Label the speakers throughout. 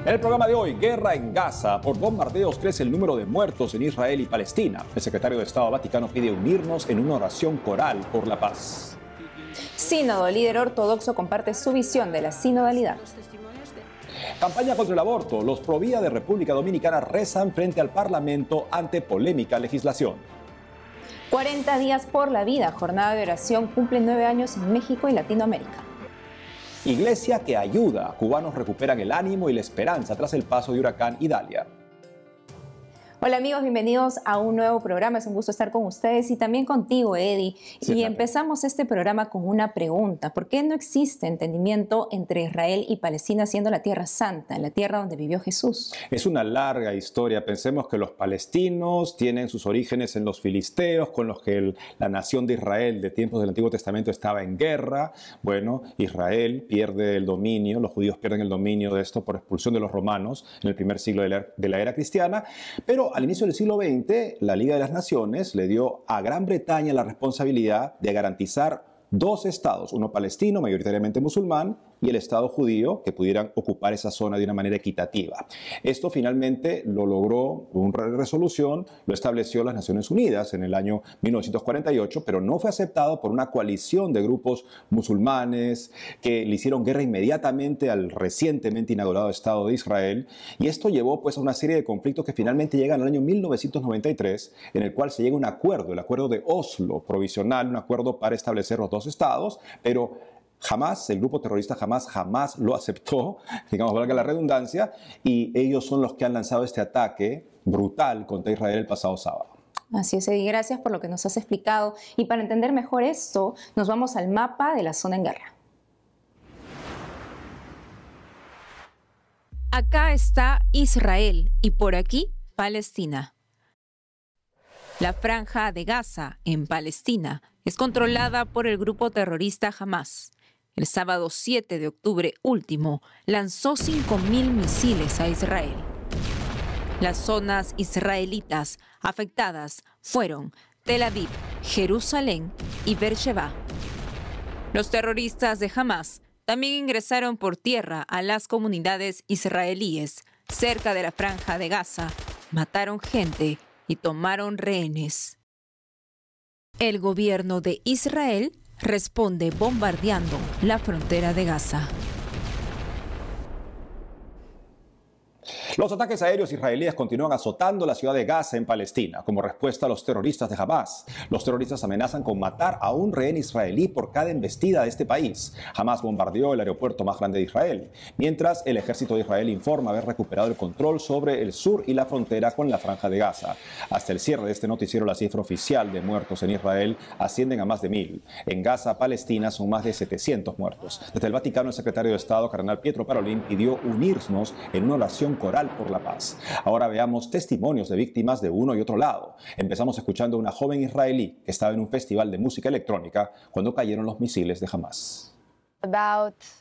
Speaker 1: En el programa de hoy, guerra en Gaza. Por bombardeos crece el número de muertos en Israel y Palestina. El secretario de Estado Vaticano pide unirnos en una oración coral por la paz.
Speaker 2: Sínodo, líder ortodoxo, comparte su visión de la sinodalidad.
Speaker 1: Campaña contra el aborto. Los provida de República Dominicana rezan frente al Parlamento ante polémica legislación.
Speaker 2: 40 días por la vida, jornada de oración, cumple 9 años en México y Latinoamérica.
Speaker 1: Iglesia que ayuda. Cubanos recuperan el ánimo y la esperanza tras el paso de huracán Idalia.
Speaker 2: Hola amigos, bienvenidos a un nuevo programa. Es un gusto estar con ustedes y también contigo, Eddie.
Speaker 1: Sí,
Speaker 2: y empezamos este programa con una pregunta. ¿Por qué no existe entendimiento entre Israel y Palestina siendo la Tierra Santa, la tierra donde vivió Jesús?
Speaker 1: Es una larga historia. Pensemos que los palestinos tienen sus orígenes en los filisteos, con los que la nación de Israel de tiempos del Antiguo Testamento estaba en guerra. Bueno, Israel pierde el dominio, los judíos pierden el dominio de esto por expulsión de los romanos en el primer siglo de la era cristiana, pero al inicio del siglo XX, la Liga de las Naciones le dio a Gran Bretaña la responsabilidad de garantizar dos estados, uno palestino, mayoritariamente musulmán, y el Estado judío, que pudieran ocupar esa zona de una manera equitativa. Esto finalmente lo logró una resolución, lo estableció las Naciones Unidas en el año 1948, pero no fue aceptado por una coalición de grupos musulmanes que le hicieron guerra inmediatamente al recientemente inaugurado Estado de Israel, y esto llevó pues a una serie de conflictos que finalmente llegan al año 1993, en el cual se llega a un acuerdo, el acuerdo de Oslo provisional, un acuerdo para establecer los dos estados, pero Hamas, el grupo terrorista Hamas, jamás lo aceptó, digamos, valga la redundancia, y ellos son los que han lanzado este ataque brutal contra Israel el pasado sábado.
Speaker 2: Así es, Eddie, gracias por lo que nos has explicado. Y para entender mejor esto, nos vamos al mapa de la zona en guerra.
Speaker 3: Acá está Israel y por aquí Palestina. La franja de Gaza, en Palestina, es controlada por el grupo terrorista Hamas. El sábado 7 de octubre último, lanzó 5.000 misiles a Israel. Las zonas israelitas afectadas fueron Tel Aviv, Jerusalén y Beersheba. Los terroristas de Hamas también ingresaron por tierra a las comunidades israelíes cerca de la franja de Gaza, mataron gente y tomaron rehenes. El gobierno de Israel responde bombardeando la frontera de Gaza.
Speaker 1: Los ataques aéreos israelíes continúan azotando la ciudad de Gaza en Palestina como respuesta a los terroristas de Hamas. Los terroristas amenazan con matar a un rehén israelí por cada embestida de este país. Hamas bombardeó el aeropuerto más grande de Israel, mientras el ejército de Israel informa haber recuperado el control sobre el sur y la frontera con la franja de Gaza. Hasta el cierre de este noticiero, la cifra oficial de muertos en Israel ascienden a más de 1.000. En Gaza, Palestina, son más de 700 muertos. Desde el Vaticano, el secretario de Estado, cardenal Pietro Parolin, pidió unirnos en una oración coral por la paz. Ahora veamos testimonios de víctimas de uno y otro lado. Empezamos escuchando a una joven israelí que estaba en un festival de música electrónica cuando cayeron los misiles de Hamas.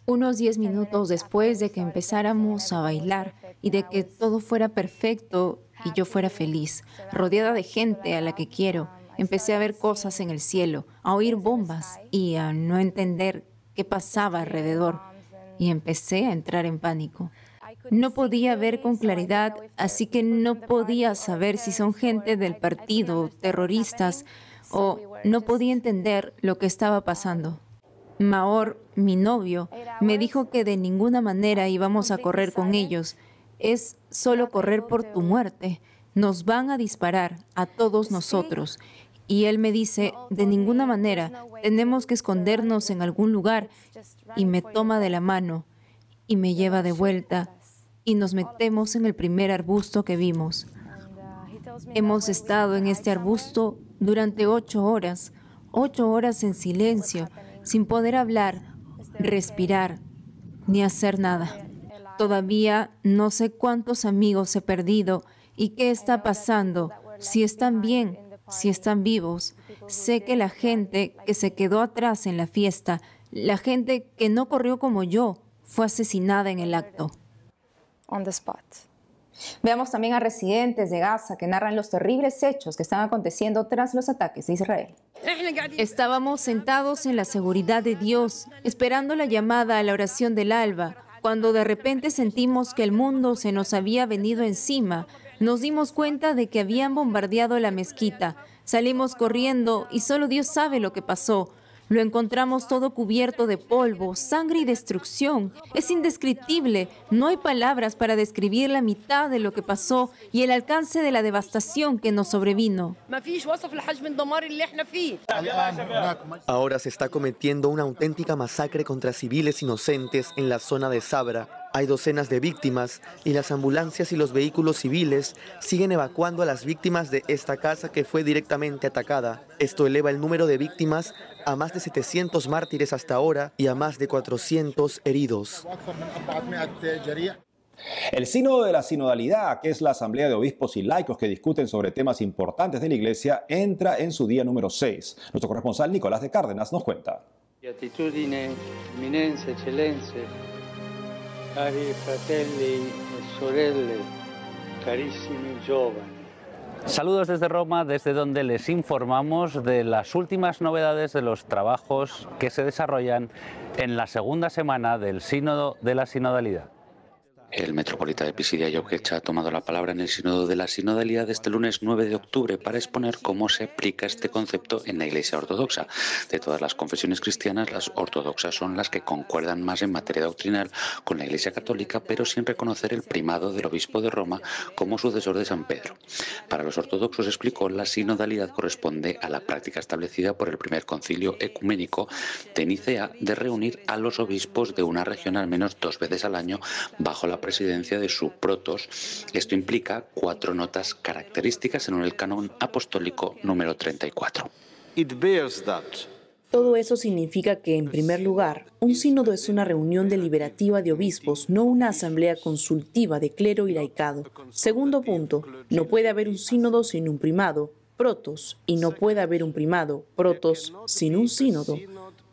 Speaker 3: Unos 10 minutos después de que empezáramos a bailar y de que todo fuera perfecto y yo fuera feliz, rodeada de gente a la que quiero, empecé a ver cosas en el cielo, a oír bombas y a no entender qué pasaba alrededor. Y empecé a entrar en pánico. No podía ver con claridad, así que no podía saber si son gente del partido, terroristas, o no podía entender lo que estaba pasando. Maor, mi novio, me dijo que de ninguna manera íbamos a correr con ellos. Es solo correr por tu muerte. Nos van a disparar a todos nosotros. Y él me dice, de ninguna manera, tenemos que escondernos en algún lugar. Y me toma de la mano y me lleva de vuelta. Y nos metemos en el primer arbusto que vimos. Hemos estado en este arbusto durante 8 horas en silencio, sin poder hablar, respirar, ni hacer nada. Todavía no sé cuántos amigos he perdido y qué está pasando, si están bien, si están vivos. Sé que la gente que se quedó atrás en la fiesta, la gente que no corrió como yo, fue asesinada en el acto.
Speaker 2: On the spot. Veamos también a residentes de Gaza que narran los terribles hechos que están aconteciendo tras los ataques de Israel.
Speaker 3: Estábamos sentados en la seguridad de Dios, esperando la llamada a la oración del alba, Cuando de repente sentimos que el mundo se nos había venido encima, nos dimos cuenta de que habían bombardeado la mezquita. Salimos corriendo y solo Dios sabe lo que pasó. Lo encontramos todo cubierto de polvo, sangre y destrucción. Es indescriptible. No hay palabras para describir la mitad de lo que pasó y el alcance de la devastación que nos sobrevino.
Speaker 4: Ahora se está cometiendo una auténtica masacre contra civiles inocentes en la zona de Sabra. Hay docenas de víctimas y las ambulancias y los vehículos civiles siguen evacuando a las víctimas de esta casa que fue directamente atacada. Esto eleva el número de víctimas a más de 700 mártires hasta ahora y a más de 400 heridos.
Speaker 1: El Sínodo de la Sinodalidad, que es la asamblea de obispos y laicos que discuten sobre temas importantes de la Iglesia, entra en su día número 6. Nuestro corresponsal Nicolás de Cárdenas nos cuenta.
Speaker 5: Beatitudine, eminenze, eccellenze, cari fratelli e sorelle, carissimi giovani.
Speaker 6: Saludos desde Roma, desde donde les informamos de las últimas novedades de los trabajos que se desarrollan en la segunda semana del Sínodo de la Sinodalidad.
Speaker 7: El metropolita de Pisidia, Job Getch, ha tomado la palabra en el Sínodo de la Sinodalidad este lunes 9 de octubre para exponer cómo se aplica este concepto en la Iglesia Ortodoxa. De todas las confesiones cristianas, las ortodoxas son las que concuerdan más en materia doctrinal con la Iglesia Católica, pero sin reconocer el primado del obispo de Roma como sucesor de San Pedro. Para los ortodoxos, explicó, la sinodalidad corresponde a la práctica establecida por el primer concilio ecuménico de Nicea de reunir a los obispos de una región al menos 2 veces al año bajo la presidencia de su protos. Esto implica 4 notas características en el canon apostólico número 34.
Speaker 8: Todo eso significa que, en primer lugar, un sínodo es una reunión deliberativa de obispos, no una asamblea consultiva de clero y laicado. Segundo punto, no puede haber un sínodo sin un primado, protos, y no puede haber un primado, protos, sin un sínodo.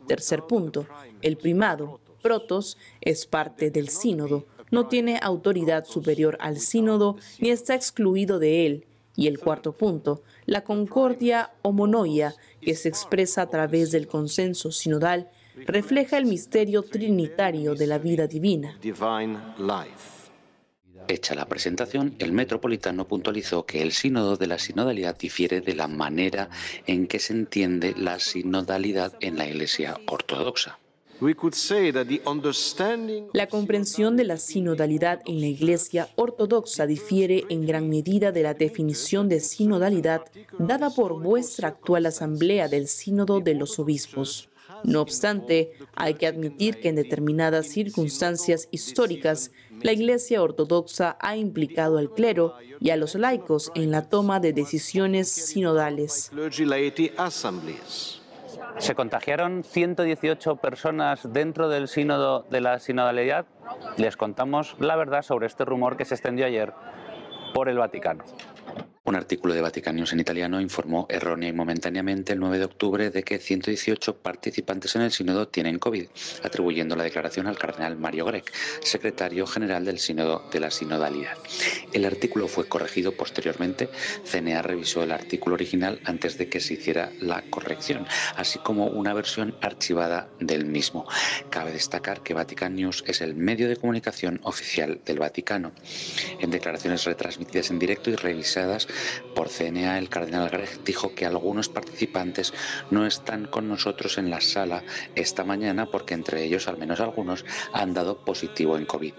Speaker 8: Tercer punto, el primado, protos, es parte del sínodo. No tiene autoridad superior al sínodo ni está excluido de él. Y el cuarto punto, la concordia homonoia, que se expresa a través del consenso sinodal, refleja el misterio trinitario de la vida divina.
Speaker 7: Hecha la presentación, el metropolitano puntualizó que el sínodo de la sinodalidad difiere de la manera en que se entiende la sinodalidad en la Iglesia ortodoxa.
Speaker 8: La comprensión de la sinodalidad en la Iglesia ortodoxa difiere en gran medida de la definición de sinodalidad dada por vuestra actual asamblea del Sínodo de los Obispos. No obstante, hay que admitir que en determinadas circunstancias históricas, la Iglesia ortodoxa ha implicado al clero y a los laicos en la toma de decisiones sinodales.
Speaker 6: Se contagiaron 118 personas dentro del sínodo de la sinodalidad. Les contamos la verdad sobre este rumor que se extendió ayer por el Vaticano.
Speaker 7: Un artículo de Vatican News en italiano informó errónea y momentáneamente el 9 de octubre de que 118 participantes en el sínodo tienen COVID, atribuyendo la declaración al cardenal Mario Grech, secretario general del sínodo de la sinodalidad. El artículo fue corregido posteriormente. CNA revisó el artículo original antes de que se hiciera la corrección, así como una versión archivada del mismo. Cabe destacar que Vatican News es el medio de comunicación oficial del Vaticano. En declaraciones retransmitidas en directo y revisadas por CNA, el cardenal Grech dijo que algunos participantes no están con nosotros en la sala esta mañana porque entre ellos, al menos algunos, han dado positivo en COVID.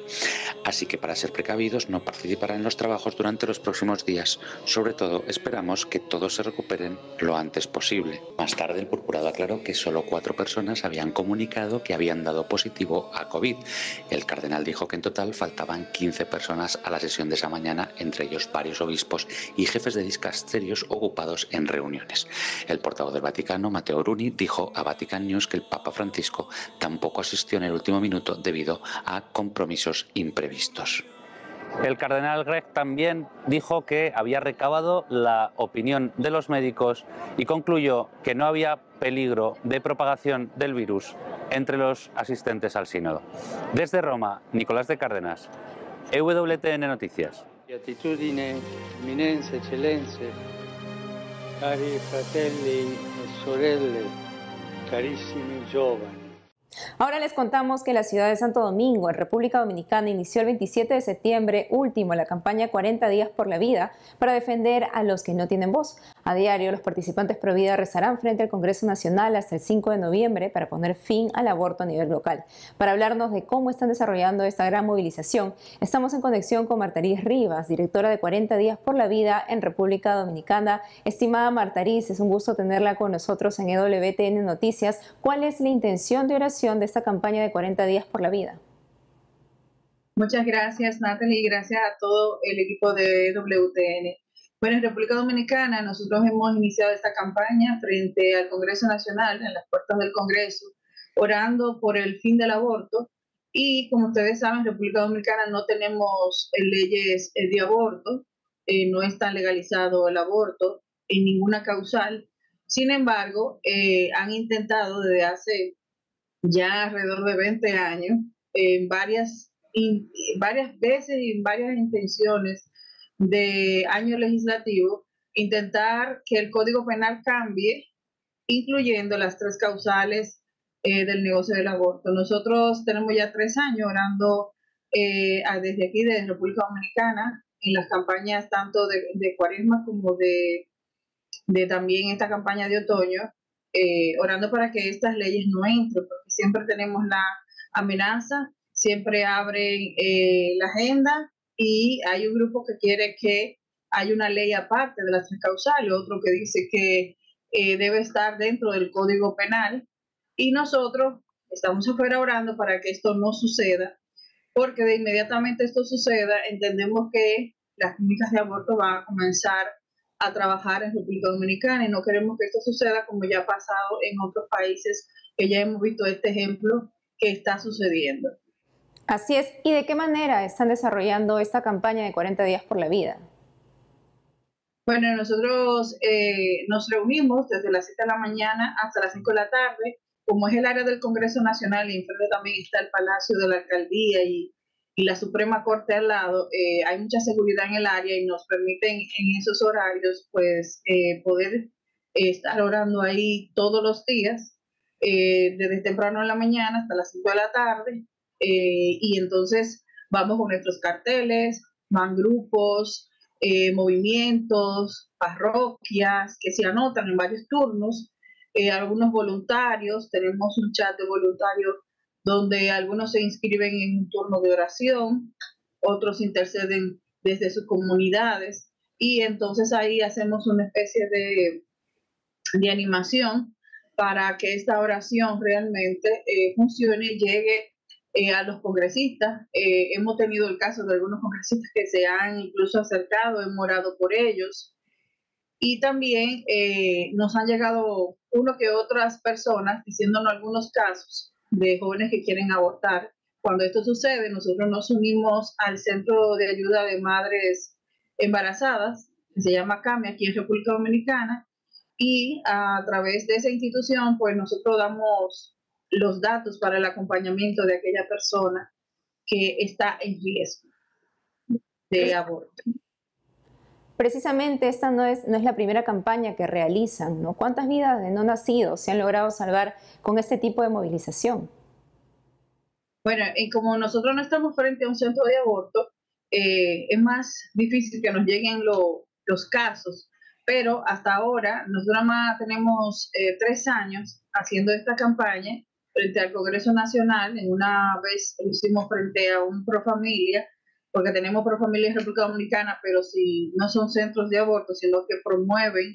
Speaker 7: Así que, para ser precavidos, no participarán en los trabajos durante los próximos días. Sobre todo, esperamos que todos se recuperen lo antes posible. Más tarde, el purpurado aclaró que solo 4 personas habían comunicado que habían dado positivo a COVID. El cardenal dijo que en total faltaban 15 personas a la sesión de esa mañana, entre ellos varios obispos y jefes de dicasterios ocupados en reuniones. El portavoz del Vaticano, Matteo Bruni, dijo a Vatican News que el Papa Francisco tampoco asistió en el último minuto debido a compromisos imprevistos.
Speaker 6: El cardenal Grech también dijo que había recabado la opinión de los médicos y concluyó que no había peligro de propagación del virus entre los asistentes al sínodo. Desde Roma, Nicolás de Cárdenas, EWTN Noticias.
Speaker 5: Beatitudine, eminenze, eccellenze, cari fratelli e sorelle, carissimi giovani.
Speaker 2: Ahora les contamos que la ciudad de Santo Domingo, en República Dominicana, inició el 27 de septiembre último la campaña 40 días por la vida para defender a los que no tienen voz. A diario, los participantes pro vida rezarán frente al Congreso Nacional hasta el 5 de noviembre para poner fin al aborto a nivel local. Para hablarnos de cómo están desarrollando esta gran movilización, estamos en conexión con Martaris Rivas, directora de 40 días por la vida en República Dominicana. Estimada Martaris, es un gusto tenerla con nosotros en EWTN Noticias. ¿Cuál es la intención de oración de esta campaña de 40 días por la vida?
Speaker 9: Muchas gracias, Natalie, y gracias a todo el equipo de WTN. Bueno, en República Dominicana nosotros hemos iniciado esta campaña frente al Congreso Nacional, en las puertas del Congreso, orando por el fin del aborto. Y como ustedes saben, en República Dominicana no tenemos leyes de aborto, no está legalizado el aborto en ninguna causal. Sin embargo, han intentado desde hace ya alrededor de 20 años, varias veces y en varias intenciones de año legislativo, intentar que el Código Penal cambie, incluyendo las 3 causales del negocio del aborto. Nosotros tenemos ya 3 años orando desde aquí, desde República Dominicana, en las campañas tanto de Cuaresma como de también esta campaña de otoño, orando para que estas leyes no entren, porque siempre tenemos la amenaza, siempre abren la agenda y hay un grupo que quiere que haya una ley aparte de las 3 causales, otro que dice que debe estar dentro del Código Penal, y nosotros estamos afuera orando para que esto no suceda, porque de inmediatamente esto suceda, entendemos que las clínicas de aborto van a comenzar a trabajar en República Dominicana y no queremos que esto suceda como ya ha pasado en otros países, que ya hemos visto este ejemplo que está sucediendo.
Speaker 2: Así es. ¿Y de qué manera están desarrollando esta campaña de 40 días por la vida?
Speaker 9: Bueno, nosotros nos reunimos desde las 7 de la mañana hasta las 5 de la tarde. Como es el área del Congreso Nacional y enfrente también está el Palacio de la Alcaldía y la Suprema Corte al lado, hay mucha seguridad en el área y nos permiten en esos horarios pues poder estar orando ahí todos los días, desde temprano en la mañana hasta las 5 de la tarde, y entonces vamos con nuestros carteles, van grupos, movimientos, parroquias que se anotan en varios turnos, algunos voluntarios, tenemos un chat de voluntarios donde algunos se inscriben en un turno de oración, otros interceden desde sus comunidades, y entonces ahí hacemos una especie de animación para que esta oración realmente funcione y llegue a los congresistas. Hemos tenido el caso de algunos congresistas que se han incluso acercado, hemos orado por ellos, y también nos han llegado uno que otras personas diciéndonos algunos casos de jóvenes que quieren abortar. Cuando esto sucede, nosotros nos unimos al Centro de Ayuda de Madres Embarazadas, que se llama CAME, aquí en República Dominicana, y a través de esa institución, pues nosotros damos los datos para el acompañamiento de aquella persona que está en riesgo de aborto.
Speaker 2: Precisamente esta no es la primera campaña que realizan, ¿no? ¿Cuántas vidas de no nacidos se han logrado salvar con este tipo de movilización?
Speaker 9: Bueno, como nosotros no estamos frente a un centro de aborto, es más difícil que nos lleguen los casos, pero hasta ahora nosotros más tenemos 3 años haciendo esta campaña frente al Congreso Nacional. En una vez lo hicimos frente a un Profamilia, porque tenemos Profamilia en República Dominicana, pero si no son centros de aborto, sino que promueven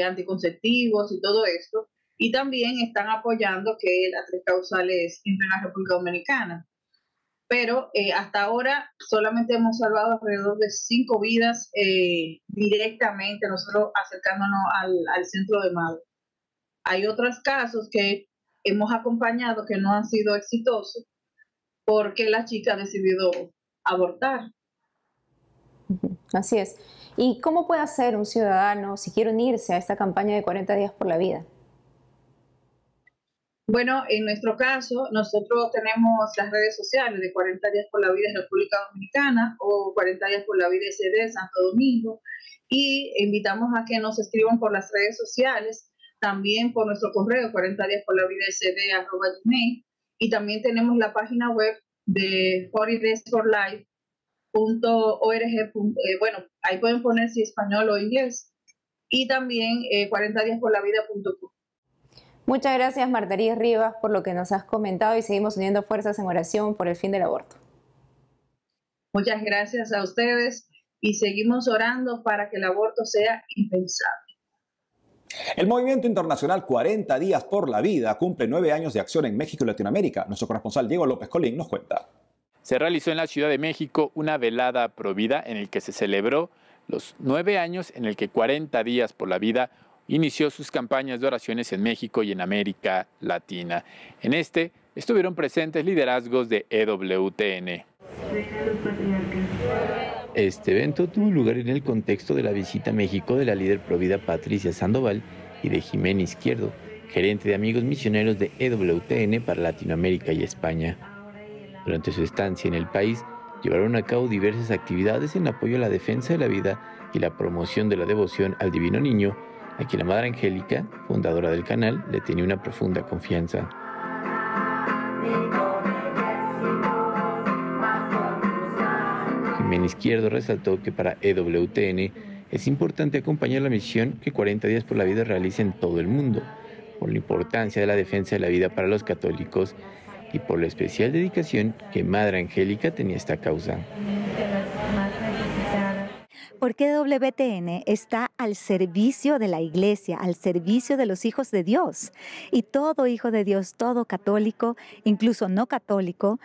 Speaker 9: anticonceptivos y todo esto, y también están apoyando que las 3 causales entren a la República Dominicana. Pero hasta ahora solamente hemos salvado alrededor de 5 vidas directamente, nosotros acercándonos al centro de madre. Hay otros casos que hemos acompañado que no han sido exitosos porque la chica ha decidido abortar.
Speaker 2: Así es. ¿Y cómo puede hacer un ciudadano si quiere unirse a esta campaña de 40 días por la vida?
Speaker 9: Bueno, en nuestro caso, nosotros tenemos las redes sociales de 40 días por la vida en República Dominicana o 40 días por la vida SD Santo Domingo, y invitamos a que nos escriban por las redes sociales, también por nuestro correo 40 días por la vida SD @gmail, y también tenemos la página web de 40daysforlife.org. Bueno, ahí pueden poner si español o inglés, y también 40diasporlavida.com.
Speaker 2: Muchas gracias, Martarí Rivas, por lo que nos has comentado, y seguimos uniendo fuerzas en oración por el fin del aborto.
Speaker 9: Muchas gracias a ustedes y seguimos orando para que el aborto sea impensable.
Speaker 1: El movimiento internacional 40 días por la vida cumple 9 años de acción en México y Latinoamérica. Nuestro corresponsal Diego López Colín nos cuenta.
Speaker 10: Se realizó en la Ciudad de México una velada provida en el que se celebró los 9 años en el que 40 días por la vida inició sus campañas de oraciones en México y en América Latina. En este estuvieron presentes liderazgos de EWTN. Este evento tuvo lugar en el contexto de la visita a México de la líder provida Patricia Sandoval y de Jimena Izquierdo, gerente de Amigos Misioneros de EWTN para Latinoamérica y España. Durante su estancia en el país, llevaron a cabo diversas actividades en apoyo a la defensa de la vida y la promoción de la devoción al Divino Niño, a quien la Madre Angélica, fundadora del canal, le tenía una profunda confianza. Jimena Izquierdo resaltó que para EWTN es importante acompañar la misión que 40 días por la vida realiza en todo el mundo, por la importancia de la defensa de la vida para los católicos y por la especial dedicación que Madre Angélica tenía a esta causa.
Speaker 11: Porque EWTN está al servicio de la Iglesia, al servicio de los hijos de Dios. Y todo hijo de Dios, todo católico, incluso no católico,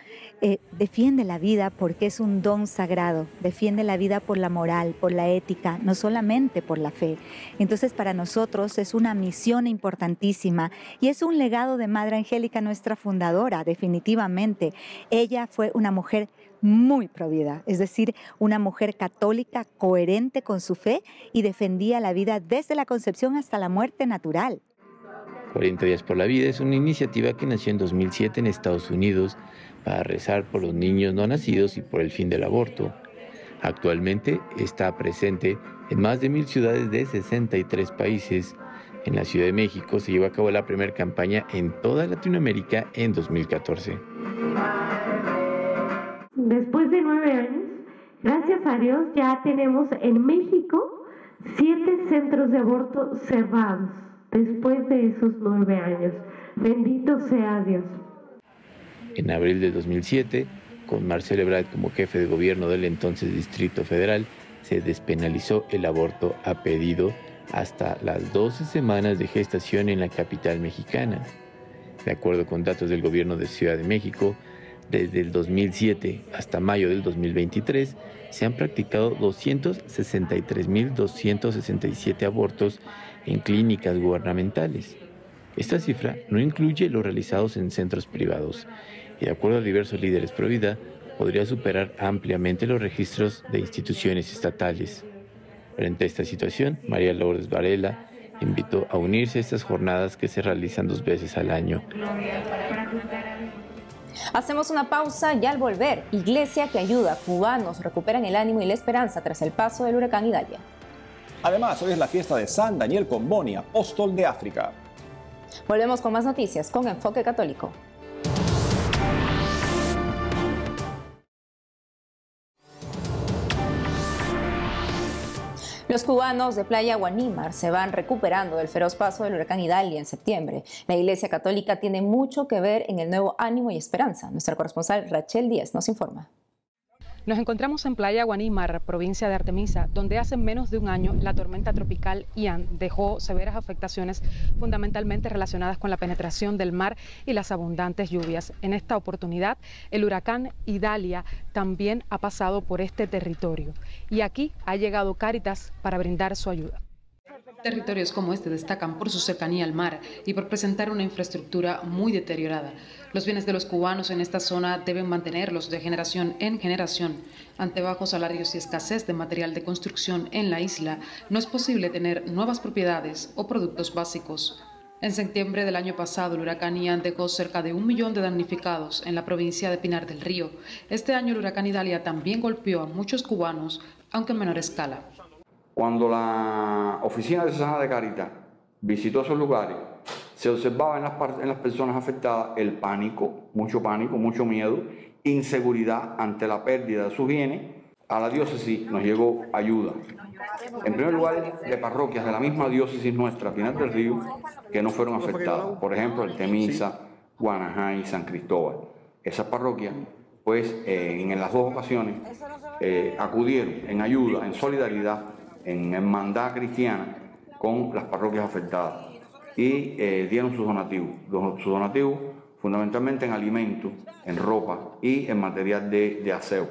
Speaker 11: defiende la vida porque es un don sagrado. Defiende la vida por la moral, por la ética, no solamente por la fe. Entonces, para nosotros es una misión importantísima y es un legado de Madre Angélica, nuestra fundadora, definitivamente. Ella fue una mujer muy provida, es decir, una mujer católica coherente con su fe y defendía la vida desde la concepción hasta la muerte natural.
Speaker 10: 40 días por la vida es una iniciativa que nació en 2007 en Estados Unidos para rezar por los niños no nacidos y por el fin del aborto. Actualmente está presente en más de 1000 ciudades de 63 países. En la Ciudad de México se llevó a cabo la primera campaña en toda Latinoamérica en 2014.
Speaker 12: Después de 9 años, gracias a Dios, ya tenemos en México 7 centros de aborto cerrados, después de esos 9 años. Bendito sea Dios.
Speaker 10: En abril de 2007, con Marcelo Ebrard como jefe de gobierno del entonces Distrito Federal, se despenalizó el aborto a pedido hasta las 12 semanas de gestación en la capital mexicana. De acuerdo con datos del gobierno de Ciudad de México, desde el 2007 hasta mayo del 2023 se han practicado 263.267 abortos en clínicas gubernamentales. Esta cifra no incluye los realizados en centros privados y, de acuerdo a diversos líderes pro vida, podría superar ampliamente los registros de instituciones estatales. Frente a esta situación, María Lourdes Varela invitó a unirse a estas jornadas que se realizan 2 veces al año.
Speaker 2: Hacemos una pausa y al volver, iglesia que ayuda, cubanos recuperan el ánimo y la esperanza tras el paso del huracán Idalia.
Speaker 1: Además, hoy es la fiesta de San Daniel Comboni, apóstol de África.
Speaker 2: Volvemos con más noticias con Enfoque Católico. Los cubanos de Playa Guanímar se van recuperando del feroz paso del huracán Idalia en septiembre. La Iglesia Católica tiene mucho que ver en el nuevo ánimo y esperanza. Nuestra corresponsal Rachel Díaz nos informa.
Speaker 13: Nos encontramos en Playa Guanímar, provincia de Artemisa, donde hace menos de un año la tormenta tropical Ian dejó severas afectaciones fundamentalmente relacionadas con la penetración del mar y las abundantes lluvias. En esta oportunidad, el huracán Idalia también ha pasado por este territorio y aquí ha llegado Cáritas para brindar su ayuda. Territorios como este destacan por su cercanía al mar y por presentar una infraestructura muy deteriorada. Los bienes de los cubanos en esta zona deben mantenerlos de generación en generación. Ante bajos salarios y escasez de material de construcción en la isla, no es posible tener nuevas propiedades o productos básicos. En septiembre del año pasado, el huracán Ian dejó cerca de 1 millón de damnificados en la provincia de Pinar del Río. Este año el huracán Idalia también golpeó a muchos cubanos, aunque en menor escala.
Speaker 14: Cuando la oficina de Diocesana de Cáritas visitó esos lugares, Se observaba en las personas afectadas el pánico, mucho miedo, inseguridad ante la pérdida de sus bienes. A la diócesis nos llegó ayuda. En primer lugar, de parroquias de la misma diócesis nuestra, Pinar del Río, que no fueron afectadas. Por ejemplo, Artemisa, Guanajá y San Cristóbal. Esas parroquias, pues, en las dos ocasiones, acudieron en ayuda, en solidaridad, en hermandad cristiana con las parroquias afectadas y dieron sus donativos fundamentalmente en alimentos, en ropa y en material de aseo.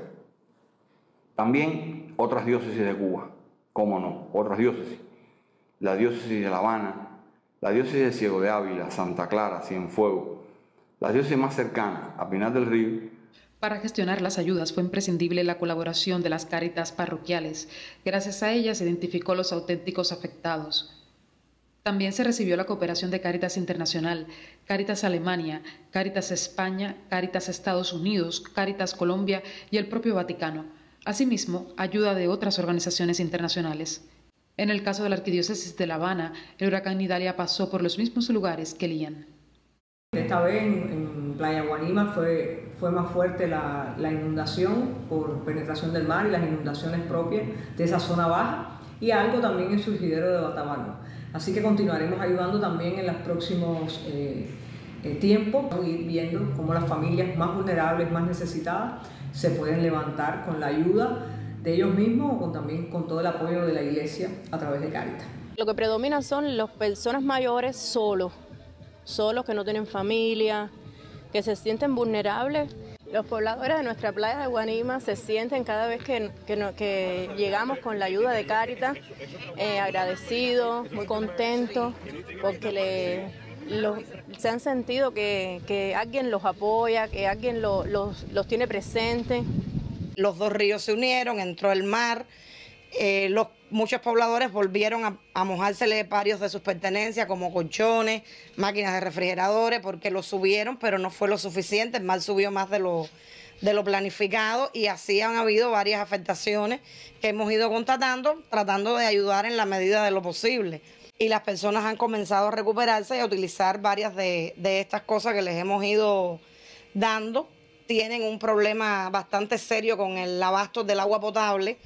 Speaker 14: También otras diócesis de Cuba, cómo no, otras diócesis. La diócesis de La Habana, la diócesis de Ciego de Ávila, Santa Clara, Cienfuegos, la diócesis más cercana a Pinar del Río.
Speaker 13: Para gestionar las ayudas fue imprescindible la colaboración de las cáritas parroquiales. Gracias a ellas se identificó los auténticos afectados. También se recibió la cooperación de Cáritas Internacional, Cáritas Alemania, Cáritas España, Cáritas Estados Unidos, Cáritas Colombia y el propio Vaticano. Asimismo, ayuda de otras organizaciones internacionales. En el caso de la Arquidiócesis de La Habana, el huracán Idalia pasó por los mismos lugares que Lian.
Speaker 15: Esta vez en Playa Guanima fue más fuerte la inundación por penetración del mar y las inundaciones propias de esa zona baja y algo también en Surgidero de Batabano. Así que continuaremos ayudando también en los próximos tiempos, ir viendo cómo las familias más vulnerables, más necesitadas, se pueden levantar con la ayuda de ellos mismos o también con todo el apoyo de la Iglesia a través de Cáritas.
Speaker 16: Lo que predomina son las personas mayores solos que no tienen familia, que se sienten vulnerables. Los pobladores de nuestra playa de Guanima se sienten cada vez que llegamos con la ayuda de Cáritas agradecidos, muy contentos, porque se han sentido que alguien los apoya, que alguien los tiene presentes.
Speaker 17: Los dos ríos se unieron, entró el mar, muchos pobladores volvieron a mojársele varios de sus pertenencias como colchones, máquinas de refrigeradores, porque lo subieron, pero no fue lo suficiente, el mar subió más de lo planificado y así han habido varias afectaciones que hemos ido constatando, tratando de ayudar en la medida de lo posible. Y las personas han comenzado a recuperarse y a utilizar varias de estas cosas que les hemos ido dando. Tienen un problema bastante serio con el abasto del agua potable,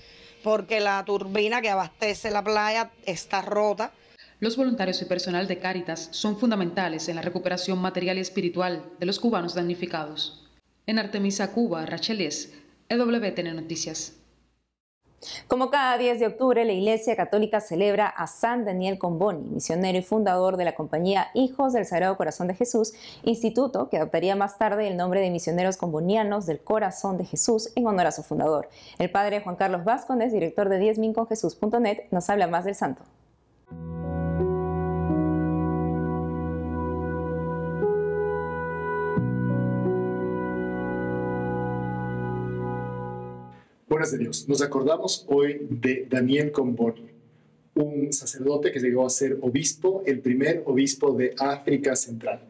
Speaker 17: porque la turbina que abastece la playa está rota.
Speaker 13: Los voluntarios y personal de Cáritas son fundamentales en la recuperación material y espiritual de los cubanos damnificados. En Artemisa, Cuba, Racheles, EWTN Noticias.
Speaker 2: Como cada 10 de octubre, la Iglesia Católica celebra a San Daniel Comboni, misionero y fundador de la compañía Hijos del Sagrado Corazón de Jesús, instituto que adoptaría más tarde el nombre de Misioneros Combonianos del Corazón de Jesús en honor a su fundador. El padre Juan Carlos Vázquez, director de diezminconjesús.net, nos habla más del santo.
Speaker 18: Buenas de Dios. Nos acordamos hoy de Daniel Comboni, un sacerdote que llegó a ser obispo, el primer obispo de África Central.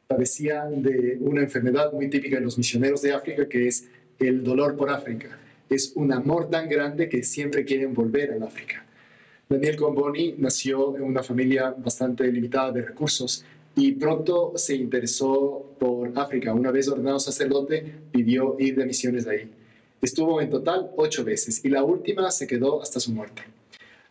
Speaker 18: Padecía de una enfermedad muy típica de los misioneros de África, que es el dolor por África. Es un amor tan grande que siempre quieren volver al África. Daniel Comboni nació en una familia bastante limitada de recursos y pronto se interesó por África. Una vez ordenado sacerdote, pidió ir de misiones ahí. Estuvo en total 8 veces y la última se quedó hasta su muerte.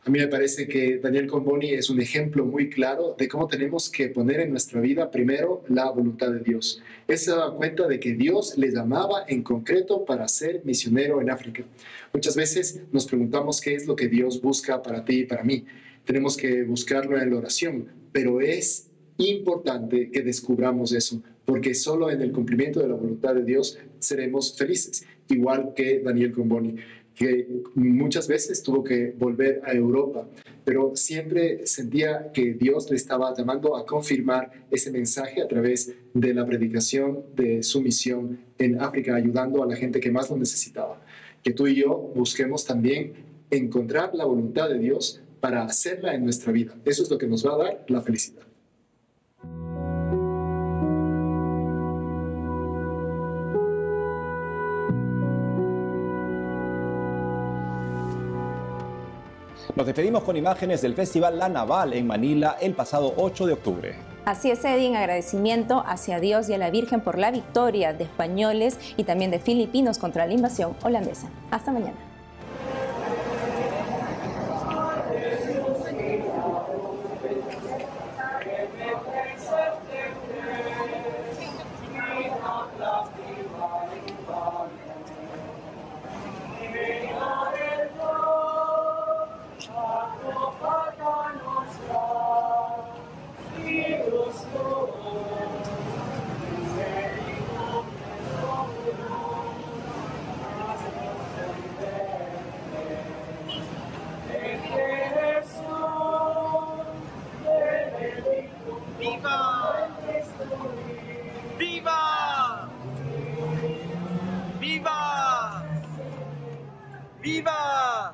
Speaker 18: A mí me parece que Daniel Comboni es un ejemplo muy claro de cómo tenemos que poner en nuestra vida primero la voluntad de Dios. Él se daba cuenta de que Dios le llamaba en concreto para ser misionero en África. Muchas veces nos preguntamos qué es lo que Dios busca para ti y para mí. Tenemos que buscarlo en la oración, pero es importante que descubramos eso, porque solo en el cumplimiento de la voluntad de Dios seremos felices, igual que Daniel Comboni, que muchas veces tuvo que volver a Europa, pero siempre sentía que Dios le estaba llamando a confirmar ese mensaje a través de la predicación de su misión en África, ayudando a la gente que más lo necesitaba. Que tú y yo busquemos también encontrar la voluntad de Dios para hacerla en nuestra vida. Eso es lo que nos va a dar la felicidad.
Speaker 1: Nos despedimos con imágenes del Festival La Naval en Manila el pasado 8 de octubre.
Speaker 2: Así es, Eddie, en agradecimiento hacia Dios y a la Virgen por la victoria de españoles y también de filipinos contra la invasión holandesa. Hasta mañana.
Speaker 19: ¡Viva! ¡Viva! ¡Viva! ¡Viva!